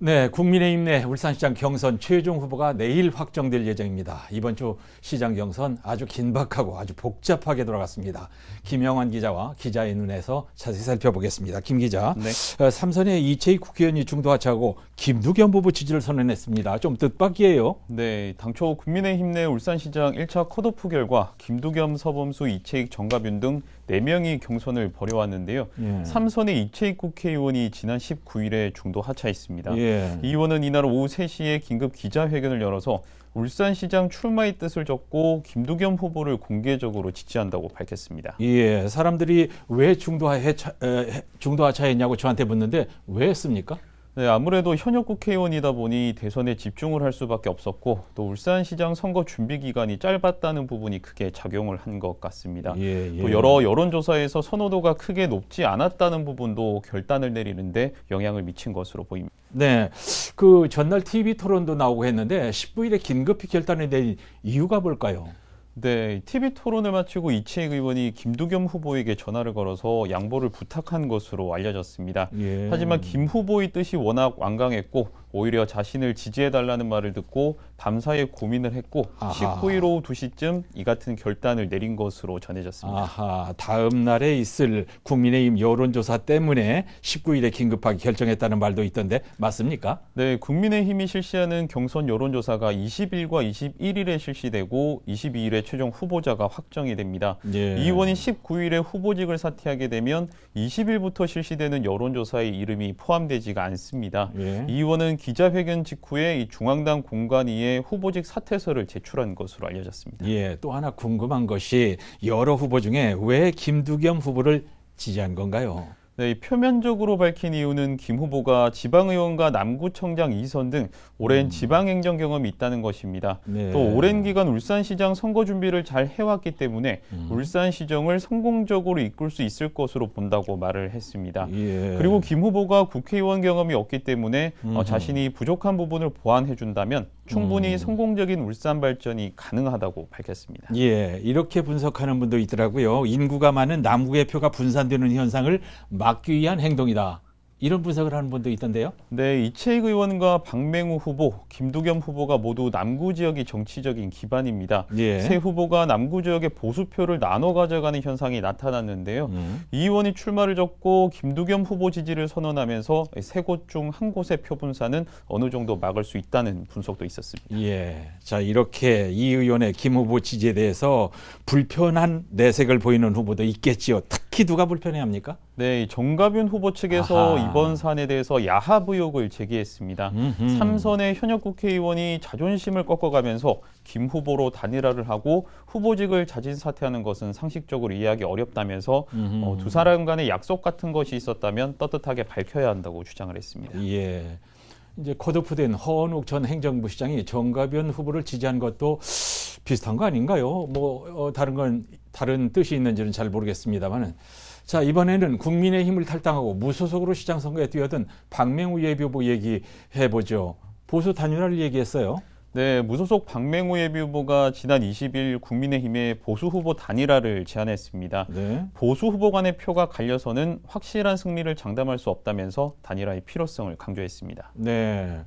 네, 국민의힘 내 울산시장 경선 최종 후보가 내일 확정될 예정입니다. 이번 주 시장 경선 아주 긴박하고 아주 복잡하게 돌아갔습니다. 김영환 기자와 기자의 눈에서 자세히 살펴보겠습니다. 김 기자, 네. 삼선의 이채익 국회의원이 중도 하차하고 김두겸 후보 지지를 선언했습니다. 좀 뜻밖이에요. 네, 당초 국민의힘 내 울산시장 1차 컷오프 결과 김두겸, 서범수, 이채익, 정가균 등 4명이 경선을 벌여왔는데요. 예. 삼선의 이채익 국회의원이 지난 19일에 중도 하차했습니다. 예. 이 의원은 이날 오후 3시에 긴급 기자회견을 열어서 울산시장 출마의 뜻을 적고 김두겸 후보를 공개적으로 지지한다고 밝혔습니다. 예, 사람들이 왜 중도 하차했냐고 저한테 묻는데 왜 했습니까? 네, 아무래도 현역 국회의원이다 보니 대선에 집중을 할 수밖에 없었고 또 울산시장 선거 준비 기간이 짧았다는 부분이 크게 작용을 한 것 같습니다. 예. 또 여러 여론조사에서 선호도가 크게 높지 않았다는 부분도 결단을 내리는데 영향을 미친 것으로 보입니다. 네, 그 전날 TV 토론도 나오고 했는데 19일에 긴급히 결단을 내린 이유가 뭘까요? 네, TV 토론을 마치고 이채익 의원이 김두겸 후보에게 전화를 걸어서 양보를 부탁한 것으로 알려졌습니다. 예. 하지만 김 후보의 뜻이 워낙 완강했고 오히려 자신을 지지해달라는 말을 듣고 밤사이에 고민을 했고 아하. 19일 오후 2시쯤 이 같은 결단을 내린 것으로 전해졌습니다. 아하, 다음 날에 있을 국민의힘 여론조사 때문에 19일에 긴급하게 결정했다는 말도 있던데 맞습니까? 네, 국민의힘이 실시하는 경선 여론조사가 20일과 21일에 실시되고 22일에 최종 후보자가 확정이 됩니다. 예. 이 의원이 19일에 후보직을 사퇴하게 되면 20일부터 실시되는 여론조사에 이름이 포함되지가 않습니다. 예. 이 의원은 기자회견 직후에 이 중앙당 공관위에 후보직 사퇴서를 제출한 것으로 알려졌습니다. 예, 또 하나 궁금한 것이 여러 후보 중에 왜 김두겸 후보를 지지한 건가요? 네, 표면적으로 밝힌 이유는 김 후보가 지방의원과 남구청장 2선 등 오랜 지방행정 경험이 있다는 것입니다. 네. 또 오랜 기간 울산시장 선거 준비를 잘 해왔기 때문에 울산시정을 성공적으로 이끌 수 있을 것으로 본다고 말을 했습니다. 예. 그리고 김 후보가 국회의원 경험이 없기 때문에 자신이 부족한 부분을 보완해준다면 충분히 성공적인 울산 발전이 가능하다고 밝혔습니다. 예, 이렇게 분석하는 분도 있더라고요. 인구가 많은 남구의 표가 분산되는 현상을 막기 위한 행동이다. 이런 분석을 하는 분도 있던데요. 네, 이채익 의원과 박맹우 후보, 김두겸 후보가 모두 남구 지역이 정치적인 기반입니다. 예. 세 후보가 남구 지역의 보수표를 나눠 가져가는 현상이 나타났는데요. 이 의원이 출마를 접고 김두겸 후보 지지를 선언하면서 세 곳 중 한 곳의 표 분산은 어느 정도 막을 수 있다는 분석도 있었습니다. 예, 자 이렇게 이 의원의 김 후보 지지에 대해서 불편한 내색을 보이는 후보도 있겠지요. 특히 누가 불편해합니까? 네, 정가균 후보 측에서 아하. 이번 사안에 대해서 야합 의혹을 제기했습니다. 삼선의 현역 국회의원이 자존심을 꺾어가면서 김 후보로 단일화를 하고 후보직을 자진 사퇴하는 것은 상식적으로 이해하기 어렵다면서 두 사람 간의 약속 같은 것이 있었다면 떳떳하게 밝혀야 한다고 주장을 했습니다. 예. 이제 컷오프된 허원욱 전 행정부 시장이 정가변 후보를 지지한 것도 비슷한 거 아닌가요? 다른 뜻이 있는지는 잘 모르겠습니다만은. 자, 이번에는 국민의힘을 탈당하고 무소속으로 시장 선거에 뛰어든 박맹우 예비후보 얘기해보죠. 보수 단일화를 얘기했어요. 네, 무소속 박맹우 예비후보가 지난 20일 국민의힘의 보수 후보 단일화를 제안했습니다. 네. 보수 후보 간의 표가 갈려서는 확실한 승리를 장담할 수 없다면서 단일화의 필요성을 강조했습니다. 네.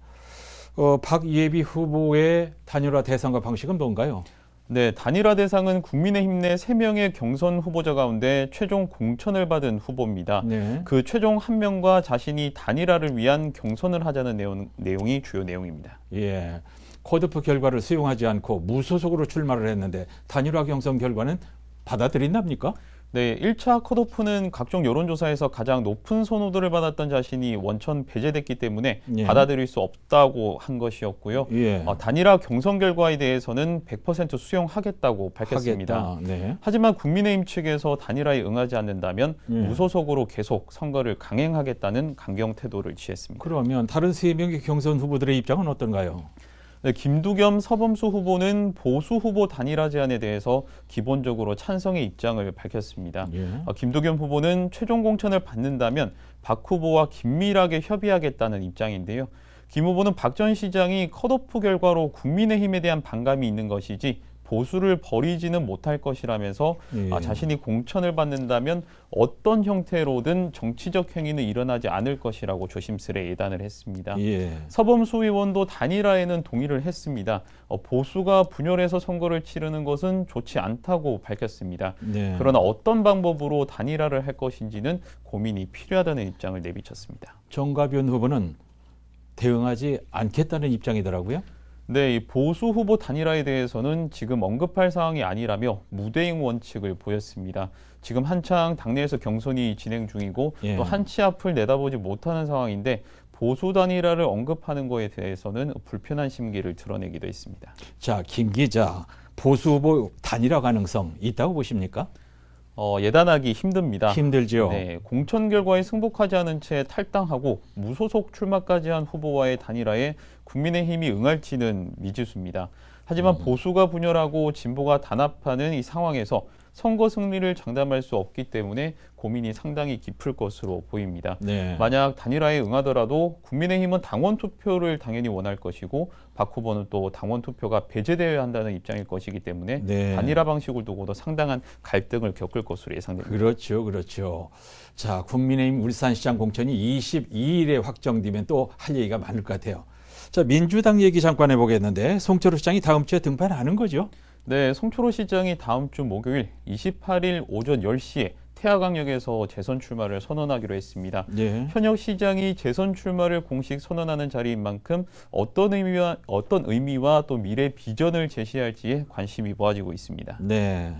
박 예비 후보의 단일화 대상과 방식은 뭔가요? 네, 단일화 대상은 국민의힘 내 3명의 경선 후보자 가운데 최종 공천을 받은 후보입니다. 네. 그 최종 1명과 자신이 단일화를 위한 경선을 하자는 내용이 주요 내용입니다. 예. 컷오프 결과를 수용하지 않고 무소속으로 출마를 했는데 단일화 경선 결과는 받아들인답니까? 네, 1차 컷오프는 각종 여론조사에서 가장 높은 선호도를 받았던 자신이 원천 배제됐기 때문에 예. 받아들일 수 없다고 한 것이었고요. 예. 단일화 경선 결과에 대해서는 100% 수용하겠다고 밝혔습니다. 하겠다. 네. 하지만 국민의힘 측에서 단일화에 응하지 않는다면 무소속으로 계속 선거를 강행하겠다는 강경 태도를 취했습니다. 그러면 다른 3명의 경선 후보들의 입장은 어떤가요? 네, 김두겸, 서범수 후보는 보수 후보 단일화 제안에 대해서 기본적으로 찬성의 입장을 밝혔습니다. 예. 김두겸 후보는 최종 공천을 받는다면 박 후보와 긴밀하게 협의하겠다는 입장인데요. 김 후보는 박 전 시장이 컷오프 결과로 국민의힘에 대한 반감이 있는 것이지 보수를 버리지는 못할 것이라면서 예. 자신이 공천을 받는다면 어떤 형태로든 정치적 행위는 일어나지 않을 것이라고 조심스레 예단을 했습니다. 예. 서범수 의원도 단일화에는 동의를 했습니다. 보수가 분열해서 선거를 치르는 것은 좋지 않다고 밝혔습니다. 네. 그러나 어떤 방법으로 단일화를 할 것인지는 고민이 필요하다는 입장을 내비쳤습니다. 정가변 후보는 대응하지 않겠다는 입장이더라고요. 네, 이 보수 후보 단일화에 대해서는 지금 언급할 사항이 아니라며 무대응 원칙을 보였습니다. 지금 한창 당내에서 경선이 진행 중이고 예. 또 한치 앞을 내다보지 못하는 상황인데 보수 단일화를 언급하는 거에 대해서는 불편한 심기를 드러내기도 했습니다. 자, 김 기자, 보수 후보 단일화 가능성 있다고 보십니까? 예단하기 힘듭니다. 힘들죠. 네, 공천 결과에 승복하지 않은 채 탈당하고 무소속 출마까지 한 후보와의 단일화에 국민의힘이 응할지는 미지수입니다. 하지만 보수가 분열하고 진보가 단합하는 이 상황에서 선거 승리를 장담할 수 없기 때문에 고민이 상당히 깊을 것으로 보입니다. 네. 만약 단일화에 응하더라도 국민의힘은 당원 투표를 당연히 원할 것이고 박 후보는 또 당원 투표가 배제되어야 한다는 입장일 것이기 때문에 네. 단일화 방식을 두고도 상당한 갈등을 겪을 것으로 예상됩니다. 그렇죠, 그렇죠. 자, 국민의힘 울산시장 공천이 22일에 확정되면 또 할 얘기가 많을 것 같아요. 자, 민주당 얘기 잠깐 해보겠는데 송철호 시장이 다음 주에 등판하는 거죠? 네, 송철호 시장이 다음 주 목요일 28일 오전 10시에 태화강역에서 재선 출마를 선언하기로 했습니다. 네. 현역 시장이 재선 출마를 공식 선언하는 자리인 만큼 어떤 의미와 또 미래 비전을 제시할지에 관심이 모아지고 있습니다. 네.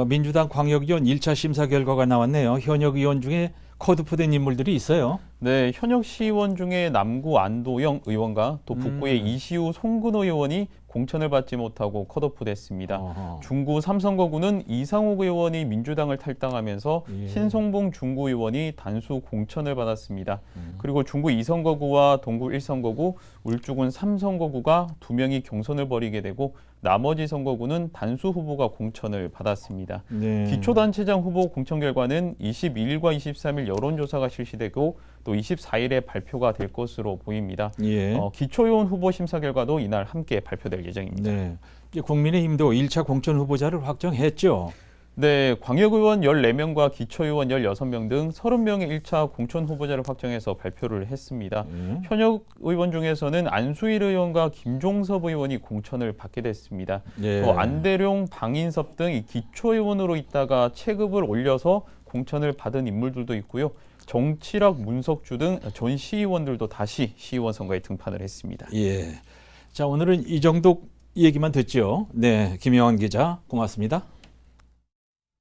민주당 광역위원 1차 심사 결과가 나왔네요. 현역 의원 중에 컷오프된 인물들이 있어요. 네, 현역 시의원 중에 남구 안도영 의원과 또 북구의 이시우 송근호 의원이 공천을 받지 못하고 컷오프됐습니다. 어허. 중구 삼선거구는 이상욱 의원이 민주당을 탈당하면서 예. 신송봉 중구 의원이 단수 공천을 받았습니다. 그리고 중구 2선거구와 동구 1선거구, 울주군 3선거구가 2명이 경선을 벌이게 되고 나머지 선거구는 단수 후보가 공천을 받았습니다. 네. 기초단체장 후보 공천 결과는 22일과 23일 여론조사가 실시되고 또 24일에 발표가 될 것으로 보입니다. 예. 기초의원 후보 심사 결과도 이날 함께 발표될 예정입니다. 네. 이제 국민의힘도 1차 공천 후보자를 확정했죠. 네, 광역의원 14명과 기초의원 16명 등 30명의 1차 공천 후보자를 확정해서 발표를 했습니다. 현역 의원 중에서는 안수일 의원과 김종섭 의원이 공천을 받게 됐습니다. 예. 또 안대룡, 방인섭 등 기초의원으로 있다가 체급을 올려서 공천을 받은 인물들도 있고요. 정치락, 문석주 등 전 시의원들도 다시 시의원 선거에 등판을 했습니다. 예. 자, 오늘은 이 정도 얘기만 듣죠. 네, 김영환 기자 고맙습니다.